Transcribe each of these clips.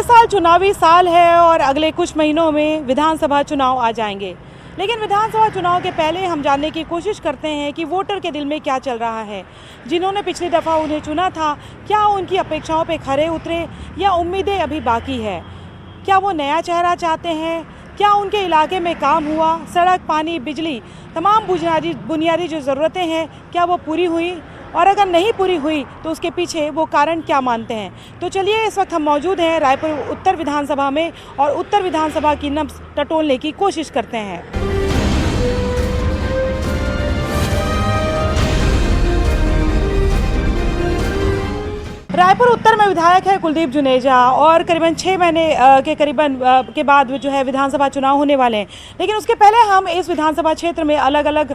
साल चुनावी साल है और अगले कुछ महीनों में विधानसभा चुनाव आ जाएंगे, लेकिन विधानसभा चुनाव के पहले हम जानने की कोशिश करते हैं कि वोटर के दिल में क्या चल रहा है। जिन्होंने पिछली दफ़ा उन्हें चुना था, क्या उनकी अपेक्षाओं पे खरे उतरे या उम्मीदें अभी बाकी है? क्या वो नया चेहरा चाहते हैं? क्या उनके इलाके में काम हुआ? सड़क, पानी, बिजली, तमाम बुनियादी जो ज़रूरतें हैं, क्या वो पूरी हुई? और अगर नहीं पूरी हुई तो उसके पीछे वो कारण क्या मानते हैं? तो चलिए, इस वक्त हम मौजूद हैं रायपुर उत्तर विधानसभा में और उत्तर विधानसभा की नब्ज़ टटोलने की कोशिश करते हैं। रायपुर उत्तर में विधायक है कुलदीप जुनेजा और करीबन 6 महीने के बाद जो है विधानसभा चुनाव होने वाले हैं। लेकिन उसके पहले हम इस विधानसभा क्षेत्र में अलग अलग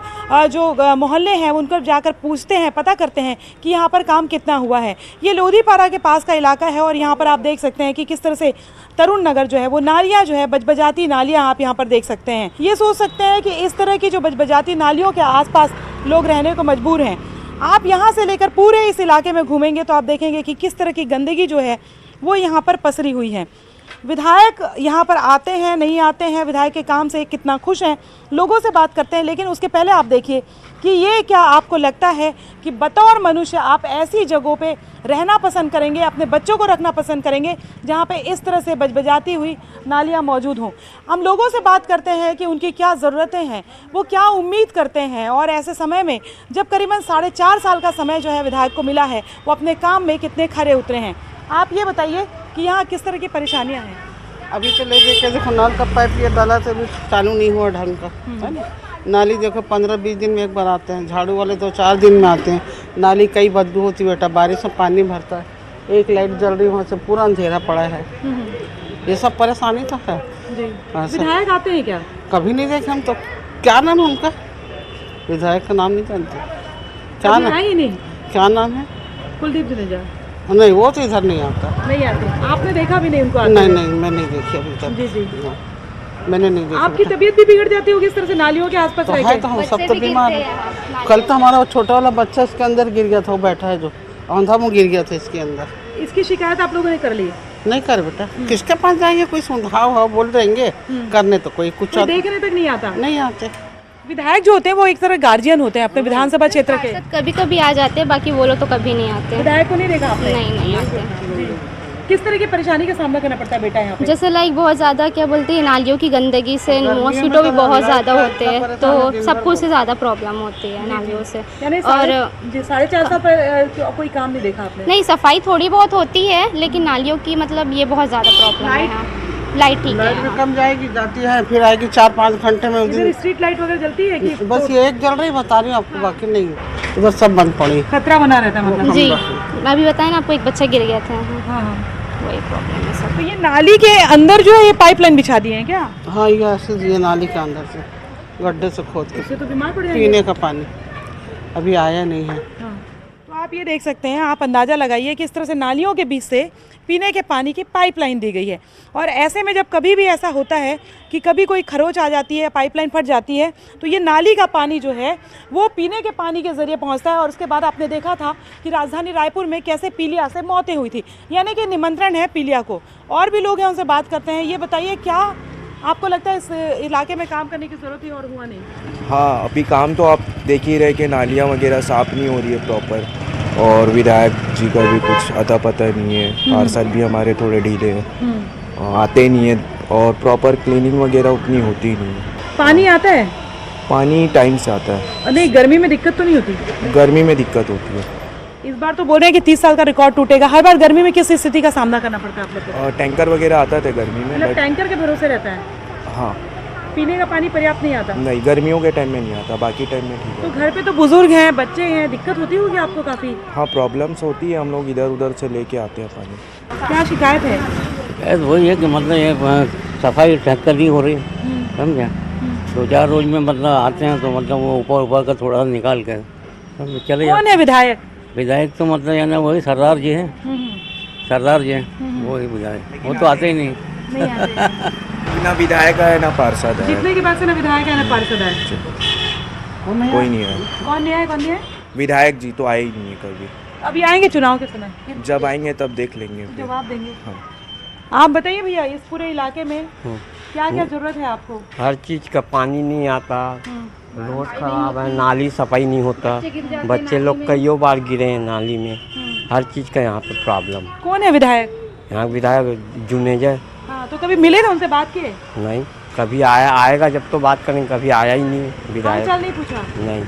जो मोहल्ले हैं उनको जाकर पूछते हैं, पता करते हैं कि यहाँ पर काम कितना हुआ है। ये लोधीपारा के पास का इलाका है और यहाँ पर आप देख सकते हैं कि किस तरह से तरुण नगर जो है वो नालियाँ जो है बजबजाती नालियाँ आप यहाँ पर देख सकते हैं। ये सोच सकते हैं कि इस तरह की जो बजबजाती नालियों के आसपास लोग रहने को मजबूर हैं। आप यहाँ से लेकर पूरे इस इलाके में घूमेंगे तो आप देखेंगे कि किस तरह की गंदगी जो है वो यहाँ पर पसरी हुई है। विधायक यहाँ पर आते हैं, नहीं आते हैं, विधायक के काम से कितना खुश हैं, लोगों से बात करते हैं। लेकिन उसके पहले आप देखिए कि ये क्या आपको लगता है कि बतौर मनुष्य आप ऐसी जगहों पे रहना पसंद करेंगे, अपने बच्चों को रखना पसंद करेंगे जहाँ पे इस तरह से बजबजाती हुई नालियाँ मौजूद हों? हम लोगों से बात करते हैं कि उनकी क्या ज़रूरतें हैं, वो क्या उम्मीद करते हैं और ऐसे समय में जब करीबन 4.5 साल का समय जो है विधायक को मिला है, वो अपने काम में कितने खरे उतरे हैं। आप ये बताइए कि यहाँ किस तरह की परेशानियाँ हैं? अभी तो ले देखे देखो, नल का पाइप ये डाला तो अभी चालू नहीं हुआ ढंग का, है ना। नाली देखो 15-20 दिन में एक बार आते हैं, झाड़ू वाले तो 4 दिन में आते हैं। नाली कई बदबू होती है बेटा, बारिश में पानी भरता है, एक लाइट जल रही वहाँ से पूरा अंधेरा पड़ा है। ये सब परेशानी तो है। विधायक आते हैं क्या? कभी नहीं देखे हम तो। क्या नाम है उनका? विधायक का नाम नहीं जानते। क्या नाम? नहीं, क्या नाम है? कुलदीप जुनेजा। नहीं, वो तो इधर नहीं आता। नहीं आते? आपने देखा भी नहीं उनको? नहीं, मैं नहीं देखी अभी तक। जी। मैंने नहीं देखा। आपकी तबीयत भी बिगड़ जाती होगी इस तरह से नालियों के आसपास तो रह है के? तो हम सब तो बीमार हैं। कल तो हमारा छोटा वाला बच्चा इसके अंदर गिर गया था, वो बैठा है जो आंधा मुँह गिर गया था इसके अंदर। इसकी शिकायत आप लोगों ने कर ली? नहीं कर बेटा, किसके पास जाएंगे? कोई सुझाव बोल देंगे करने, तो कोई कुछ देखने तक नहीं आता। नहीं आते। विधायक जो होते हैं वो एक तरह गार्जियन होते हैं अपने विधानसभा क्षेत्र के। कभी कभी आ जाते हैं, बाकी वो लोग तो कभी नहीं आते। विधायक को नहीं देखा आपने? नहीं आते। किस तरह की परेशानी का सामना करना पड़ता है बेटा यहाँ पे? जैसे लाइक बहुत ज़्यादा क्या बोलते हैं, नालियों की गंदगी से मॉस्किटो भी बहुत ज़्यादा होते हैं, तो सबको उससे ज़्यादा प्रॉब्लम होती है नालियों से। और 4.5 साल पर कोई काम नहीं देखा आपने? नहीं, सफाई थोड़ी बहुत होती है, लेकिन नालियों की मतलब ये बहुत ज़्यादा प्रॉब्लम है। लाइट ठीक लाइट है, कम जाएगी, जाती है, फिर आएगी 4-5 घंटे में। इधर स्ट्रीट लाइट वगैरह जलती है कि बस ये एक जल रही, बता रही हूँ आपको, बाकी नहीं। उधर सब बंद पड़ी, खतरा बना रहता है मतलब? जी। अभी बताएं ना, आपको एक बच्चा गिर गया था। हाँ, वही प्रॉब्लम है सब। तो ये नाली के अंदर जो है ये पाइपलाइन बिछा दी है क्या? हाँ, ये ऐसे ये नाली के अंदर से गड्ढे से खोद के तो बीमार पड़ जाएंगे। पीने का पानी अभी आया नहीं है। तो आप ये देख सकते हैं, आप अंदाज़ा लगाइए कि इस तरह से नालियों के बीच से पीने के पानी की पाइपलाइन दी गई है। और ऐसे में जब कभी भी ऐसा होता है कि कभी कोई खरोच आ जाती है, पाइपलाइन फट जाती है, तो ये नाली का पानी जो है वो पीने के पानी के ज़रिए पहुंचता है। और उसके बाद आपने देखा था कि राजधानी रायपुर में कैसे पीलिया से मौतें हुई थी, यानी कि निमंत्रण है पीलिया को। और भी लोग हैं, उनसे बात करते हैं। ये बताइए, क्या आपको लगता है इस इलाके में काम करने की ज़रूरत थी और हुआ नहीं? हाँ, अभी काम तो आप देख ही रहे कि नालियाँ वगैरह साफ़ नहीं हो रही है प्रॉपर, और विधायक जी का भी कुछ अता पता नहीं है। पार्सल भी हमारे थोड़े ढीले हैं, आते नहीं हैं, और प्रॉपर क्लीनिंग वगैरह उतनी होती नहीं है। पानी आता है? पानी टाइम से आता है। नहीं, गर्मी में दिक्कत तो नहीं होती? गर्मी में दिक्कत होती है। इस बार तो बोल रहे हैं कि 30 साल का रिकॉर्ड टूटेगा। हर बार गर्मी में किस स्थिति का सामना करना पड़ता है आप लोग को? टैंकर वगैरह आता था गर्मी में, मतलब टैंकर के भरोसे रहता है? हाँ। पीने का पानी पर्याप्त नहीं आता? नहीं, गर्मियों के टाइम में नहीं आता, बाकी टाइम में ठीक तो है। घर पे तो बुजुर्ग हैं, बच्चे हैं, दिक्कत होती होगी आपको काफ़ी? हाँ, प्रॉब्लम्स होती है, हम लोग इधर उधर से लेके आते हैं पानी। क्या शिकायत है? शिकायत वही है कि मतलब ये सफाई टक्कर नहीं हो रही, समझे। 2-4 रोज में मतलब आते हैं तो मतलब वो ऊपर का थोड़ा निकाल कर चले जाते। कौन है विधायक? विधायक तो मतलब यानी वही सरदार जी हैं, सरदार जी हैं, वही विधायक। वो तो आते ही नहीं। ना विधायक है ना पार्षद है। जितने के पास ना विधायक है ना पार्षद है। कोई नहीं है। कौन नहीं है? विधायक जी तो आए ही नहीं है कभी। अभी आएंगे चुनाव के समय? जब आएंगे तब देख लेंगे। जवाब देंगे। हाँ। आप बताइए भैया, इस पूरे इलाके में क्या क्या जरूरत है आपको? हर चीज़ का पानी नहीं आता, रोड खराब है, नाली सफाई नहीं होता, बच्चे लोग कईयों बार गिरे हैं नाली में। हर चीज़ का यहाँ पे प्रॉब्लम। कौन है विधायक? यहाँ विधायक जुनेजा। हाँ, तो कभी मिले थे उनसे, बात किए? नहीं, कभी आएगा जब तो बात करेंगे, कभी आया ही नहीं विधायक। हालचाल नहीं पूछा? नहीं,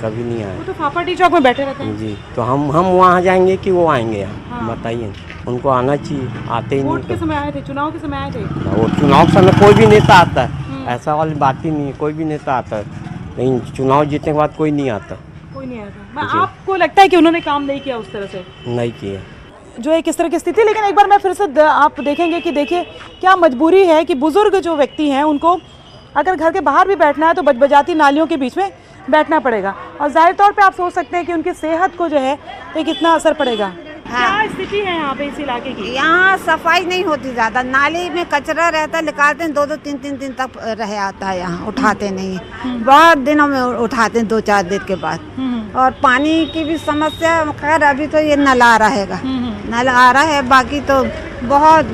कभी नहीं आया। वो तो फाफाटी चौक में बैठे रहते हैं। जी, तो हम वहाँ जाएंगे कि वो आएंगे यहाँ? बताइए, उनको आना चाहिए, आते ही वोट के नहीं। समय आए थे, चुनाव के समय आए थे? वो चुनाव समय कोई भी नेता आता है, ऐसा वाली बात ही नहीं है, कोई भी नेता आता है, लेकिन चुनाव जीतने के बाद कोई नहीं आता। कोई नहीं आया था। आपको लगता है कि उन्होंने काम नहीं किया उस तरह से? नहीं किया जो है किस तरह की स्थिति। लेकिन एक बार मैं फिर से आप देखेंगे कि देखिए क्या मजबूरी है कि बुजुर्ग जो व्यक्ति हैं उनको अगर घर के बाहर भी बैठना है तो बजबजाती नालियों के बीच में बैठना पड़ेगा, और जाहिर तौर पे आप सोच सकते हैं कि उनकी सेहत को जो है ये कितना असर पड़ेगा। क्या स्थिति है यहाँ पे इस इलाके की? यहाँ सफाई नहीं होती ज़्यादा, नाली में कचरा रहता है, निकालते हैं 2-2 3-3 दिन तक रह आता है, यहाँ उठाते नहीं है। बहुत दिनों में उठाते हैं, 2-4 दिन के बाद। और पानी की भी समस्या, खैर अभी तो ये नल आ रहेगा, नल आ रहा है, बाकी तो बहुत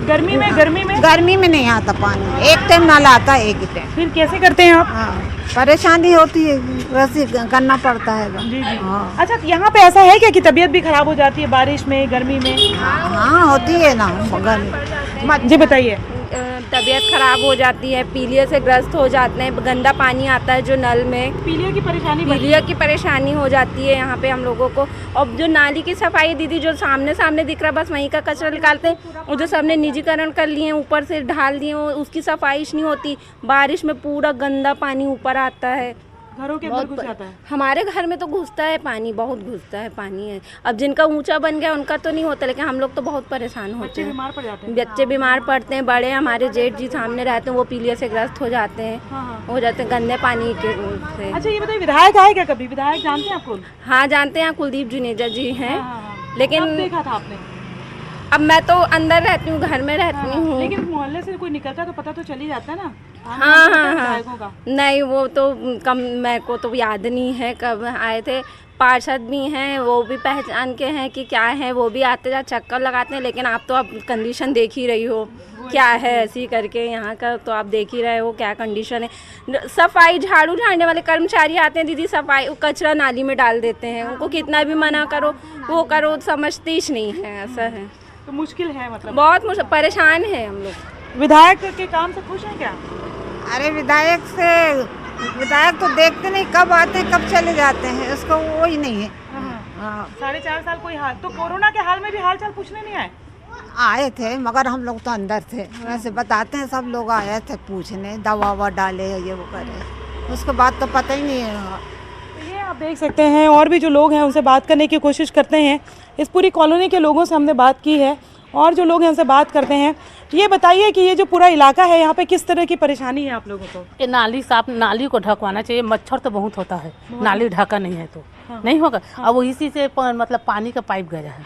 गर्मी में नहीं आता पानी। एक टाइम नल आता है, एक ही टाइम। फिर कैसे करते हैं आप? हाँ, परेशानी होती है, वैसे करना पड़ता है। जी जी। हाँ, अच्छा, यहाँ पे ऐसा है क्या कि तबीयत भी खराब हो जाती है बारिश में, गर्मी में? हाँ होती है ना गर्मी। जी बताइए। तबीयत खराब हो जाती है, पीलिया से ग्रस्त हो जाते हैं, गंदा पानी आता है जो नल में, पीलिया की परेशानी हो जाती है यहाँ पे हम लोगों को। और जो नाली की सफाई दीदी जो सामने दिख रहा, बस वहीं का कचरा निकालते हैं, और जो सबने निजीकरण कर लिए, ऊपर से ढाल दिए, उसकी सफाई नहीं होती। बारिश में पूरा गंदा पानी ऊपर आता है, घरों के अंदर घुस जाता है। हमारे घर में तो घुसता है पानी, बहुत घुसता है पानी है। अब जिनका ऊंचा बन गया उनका तो नहीं होता, लेकिन हम लोग तो बहुत परेशान होते हैं। बीमार पड़ जाते हैं। बच्चे बीमार पड़ते हैं, बड़े हमारे जेठ जी सामने रहते हैं, वो पीलिया से ग्रस्त हो जाते हैं, हो जाते हैं गंदे पानी के से। अच्छा ये बताइए, विधायक आए क्या कभी? विधायक जानते हैं आपको? हाँ जानते हैं, कुलदीप जुनेजा जी हैं। लेकिन कब देखा था आपने? अब मैं तो अंदर रहती हूँ, घर में रहती हूँ। लेकिन मोहल्ले से कोई निकलता तो पता तो चल ही जाता है ना। हाँ। नहीं, वो तो कम, मेरे को तो याद नहीं है कब आए थे। पार्षद भी हैं, वो भी पहचान के हैं कि क्या है, वो भी आते जा चक्कर लगाते हैं। लेकिन आप तो अब कंडीशन देख ही रही हो क्या है, ऐसी करके यहाँ का तो आप देख ही रहे हो क्या कंडीशन है। सफाई झाड़ू झाड़ने वाले कर्मचारी आते हैं दीदी, सफाई कचरा नाली में डाल देते हैं। उनको कितना भी मना करो, वो करो, समझती ही नहीं है। ऐसा है तो मुश्किल है, मतलब बहुत परेशान है हम लोग। विधायक के काम से खुश हैं क्या? अरे विधायक तो देखते नहीं, कब आते हैं कब चले जाते हैं, उसको वो ही नहीं है। हाँ। 4.5 साल कोई हाल, तो कोरोना के हाल में भी हाल चाल पूछने नहीं आए? आए थे, मगर हम लोग तो अंदर थे। वैसे बताते हैं सब लोग आए थे पूछने, दवा ववा डाले, ये वो करे, उसके बाद तो पता ही नहीं है। ये आप देख सकते हैं, और भी जो लोग हैं उनसे बात करने की कोशिश करते हैं। इस पूरी कॉलोनी के लोगों से हमने बात की है, और जो लोग हैं उनसे बात करते हैं। ये बताइए कि ये जो पूरा इलाका है, यहाँ पे किस तरह की परेशानी है आप लोगों को? ये नाली साफ, नाली को ढकवाना चाहिए। मच्छर तो बहुत होता है, नाली ढका नहीं है तो नहीं होगा। अब इसी से मतलब पानी का पाइप गया है।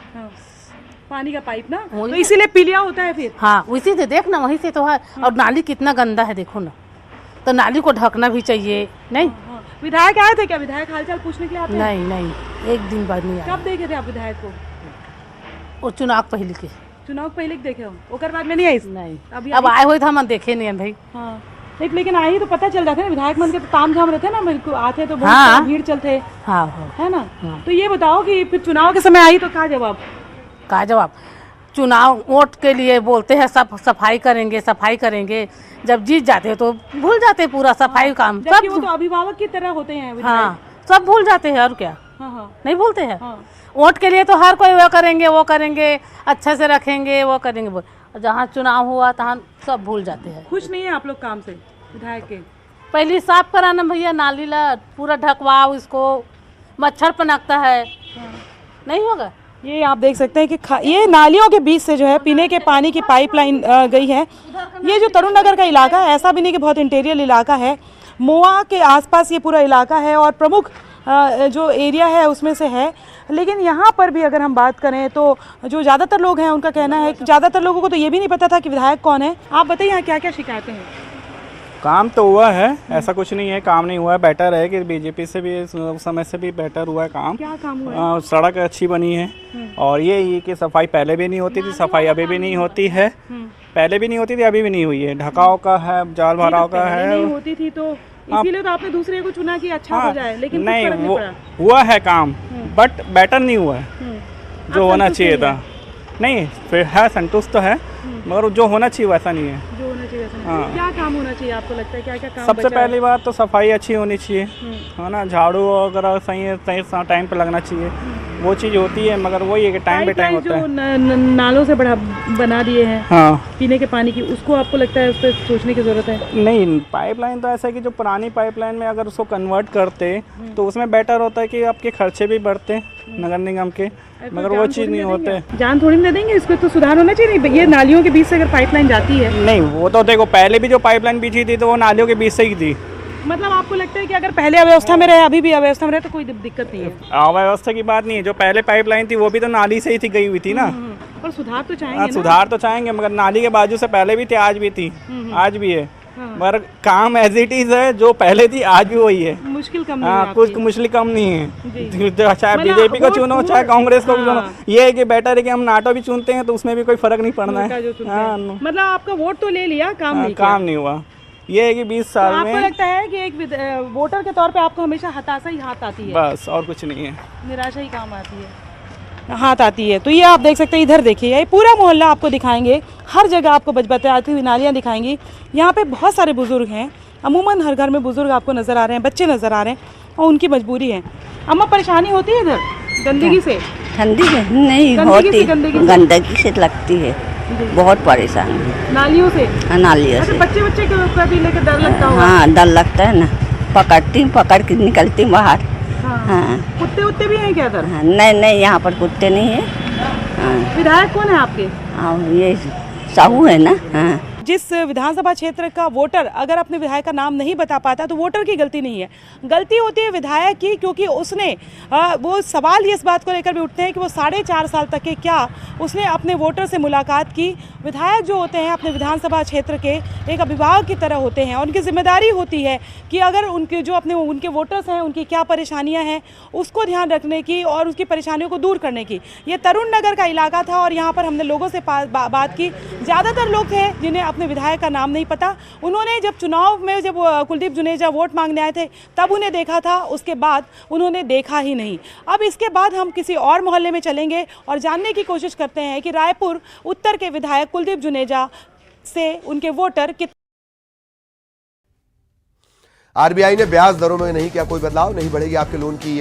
पानी का पाइप ना, तो इसीलिए पीलिया होता है फिर। हाँ, उसी से देख ना, वहीं से तो है। और नाली कितना गंदा है देखो ना, तो नाली को ढकना भी चाहिए। नहीं, विधायक आए थे क्या? विधायक हालचाल पूछने के लिए आते हैं? नहीं, एक दिन बाद नहीं आया। कब देखे थे आप विधायक को? और चुनाव पहले के, चुनाव पहले देखे हो, ओकर बाद में नहीं आई? नहीं, अब आए हुए थे, हम देखे नहीं है भाई। हाँ, लेकिन आई तो पता चल जाता है ना, विधायक मन के तो ताम झाम रहते हैं ना, बिल्कुल आते तो बहुत भीड़ चलते। हाँ, है ना। तो ये बताओ कि फिर चुनाव के समय आई तो क्या जवाब? चुनाव वोट के लिए बोलते हैं सब सफाई करेंगे, जब जीत जाते हैं तो भूल जाते हैं पूरा सफाई काम। सब वो तो अभिभावक की तरह होते हैं। हाँ, सब भूल जाते हैं, और क्या। हाँ। नहीं भूलते हैं। वोट के लिए तो हर कोई वो करेंगे, अच्छे से रखेंगे, वो करेंगे। जहाँ चुनाव हुआ तहाँ सब भूल जाते हैं। खुश नहीं है आप लोग काम से विधायक के? पहले साफ कराना भैया, नाली ला पूरा ढकवाओ, इसको मच्छर पनकता है। नहीं होगा। ये आप देख सकते हैं कि ये नालियों के बीच से जो है पीने के पानी की पाइपलाइन गई है। ये जो तरुण नगर का इलाका है, ऐसा भी नहीं कि बहुत इंटीरियर इलाका है, मोआ के आसपास ये पूरा इलाका है और प्रमुख जो एरिया है उसमें से है। लेकिन यहाँ पर भी अगर हम बात करें तो जो ज़्यादातर लोग हैं उनका कहना है कि ज़्यादातर लोगों को तो ये भी नहीं पता था कि विधायक कौन है। आप बताइए यहाँ क्या क्या शिकायतें हैं? काम तो हुआ है, ऐसा कुछ नहीं है काम नहीं हुआ है, बेटर है कि बीजेपी से भी उस समय से भी बेटर हुआ है काम। क्या काम हुआ है? सड़क अच्छी बनी है और ये कि सफाई पहले भी नहीं होती थी, सफाई अभी भी नहीं होती है, पहले भी नहीं होती थी, अभी भी नहीं हुई है। ढकाव का है, जाल भराव का है। नहीं होती थी तो इसीलिए तो आपने दूसरे को चुना कि अच्छा हो जाए, लेकिन कुछ नहीं फर्क नहीं वो पड़ा। हुआ है काम बट बेटर नहीं हुआ है जो होना चाहिए था। नहीं फिर है, संतुष्ट तो है मगर जो होना चाहिए वैसा नहीं है। जो होना चाहिए वैसा नहीं। क्या काम होना चाहिए आपको लगता है, क्या क्या काम सबसे बचा है? पहली बात तो सफाई अच्छी होनी चाहिए, है ना। झाड़ू वगैरह सही टाइम पे लगना चाहिए, वो चीज़ होती है मगर वही है कि टाइम पे टाइम होता है। जो नालों से बना दिए हैं हाँ पीने के पानी की, उसको आपको लगता है उस पर सोचने की ज़रूरत है? नहीं, पाइपलाइन तो ऐसा है कि जो पुरानी पाइपलाइन में अगर उसको कन्वर्ट करते तो उसमें बेटर होता है कि आपके खर्चे भी बढ़ते नगर निगम के, मगर वो चीज़ नहीं होते। जान थोड़ी ना देंगे, इसको तो सुधार होना चाहिए। नहीं, ये नालियों के बीच से अगर पाइपलाइन जाती है। नहीं वो तो देखो पहले भी जो पाइपलाइन बिछी थी तो वो नालियों के बीच से ही थी। मतलब आपको लगता है कि अगर पहले अव्यवस्था में रहे अभी भी अव्यवस्था में रहे तो कोई दिक्कत नहीं है? अव्यवस्था की बात नहीं है, जो पहले पाइपलाइन थी वो भी तो नाली से ही थी, गई हुई थी ना। पर सुधार तो चाहेंगे हाँ, ना? सुधार तो चाहेंगे मगर नाली के बाजू से पहले भी थी, आज भी थी, आज भी है। मगर काम एज इट इज है, जो पहले थी आज भी वही है। मुश्किल कम नहीं है हाँ, आपकी? कुछ मुश्किल कम नहीं है। चाहे मतलब बीजेपी को चुनो चाहे कांग्रेस को भी चुनो, हाँ। ये है कि बेटर है कि हम नाटो भी चुनते हैं तो उसमें भी कोई फर्क नहीं पड़ना उनका है। जो चुनते हाँ, हैं। मतलब आपका वोट तो ले लिया, काम नहीं किया। काम नहीं हुआ। ये है कि 20 तो साल आपको में लगता है कि एक वोटर के तौर पे आपको हमेशा हताशा ही हाथ आती है? बस और कुछ नहीं है, निराशा ही काम आती है, हाथ आती है। तो ये आप देख सकते हैं, इधर देखिए, ये पूरा मोहल्ला आपको दिखाएंगे, हर जगह आपको बचबचाती हुई नालियाँ दिखाएंगी। यहाँ पे बहुत सारे बुजुर्ग हैं, अमूमन हर घर में बुजुर्ग आपको नज़र आ रहे हैं, बच्चे नज़र आ रहे हैं और उनकी मजबूरी है। अम्मा परेशानी होती है इधर गंदगी से? ठंडी नहीं होती, गंदगी से लगती है, बहुत परेशान है। नालियों से? हाँ, नालियों अच्छा, से। बच्चे को भी लेकर डर लगता होगा? हाँ, डर लगता है ना, पकड़ के निकलती बाहर। हाँ। कुत्ते उत्ते भी हैं क्या इधर? हाँ, नहीं यहाँ पर कुत्ते नहीं है। हाँ। विधायक कौन है आपके? हाँ, ये साहू है ना। हाँ। जिस विधानसभा क्षेत्र का वोटर अगर अपने विधायक का नाम नहीं बता पाता तो वोटर की गलती नहीं है, गलती होती है विधायक की, क्योंकि उसने वो सवाल इस बात को लेकर भी उठते हैं कि वो 4.5 साल तक के क्या उसने अपने वोटर से मुलाकात की। विधायक जो होते हैं अपने विधानसभा क्षेत्र के एक अभिभावक की तरह होते हैं और उनकी जिम्मेदारी होती है कि अगर उनके जो उनके वोटर्स हैं उनकी क्या परेशानियाँ हैं उसको ध्यान रखने की और उसकी परेशानियों को दूर करने की। ये तरुण नगर का इलाका था और यहाँ पर हमने लोगों से बात की, ज़्यादातर लोग थे जिन्हें अपने विधायक का नाम नहीं पता। उन्होंने जब चुनाव में जब कुलदीप जुनेजा वोट मांगने आए थे तब उन्हें देखा था, उसके बाद उन्होंने देखा ही नहीं। अब इसके बाद हम किसी और मोहल्ले में चलेंगे और जानने की कोशिश करते हैं कि रायपुर उत्तर के विधायक कुलदीप जुनेजा से उनके वोटर कितने। आरबीआई ने ब्याज दरों में नहीं किया कोई बदलाव, नहीं बढ़ेगी आपके लोन की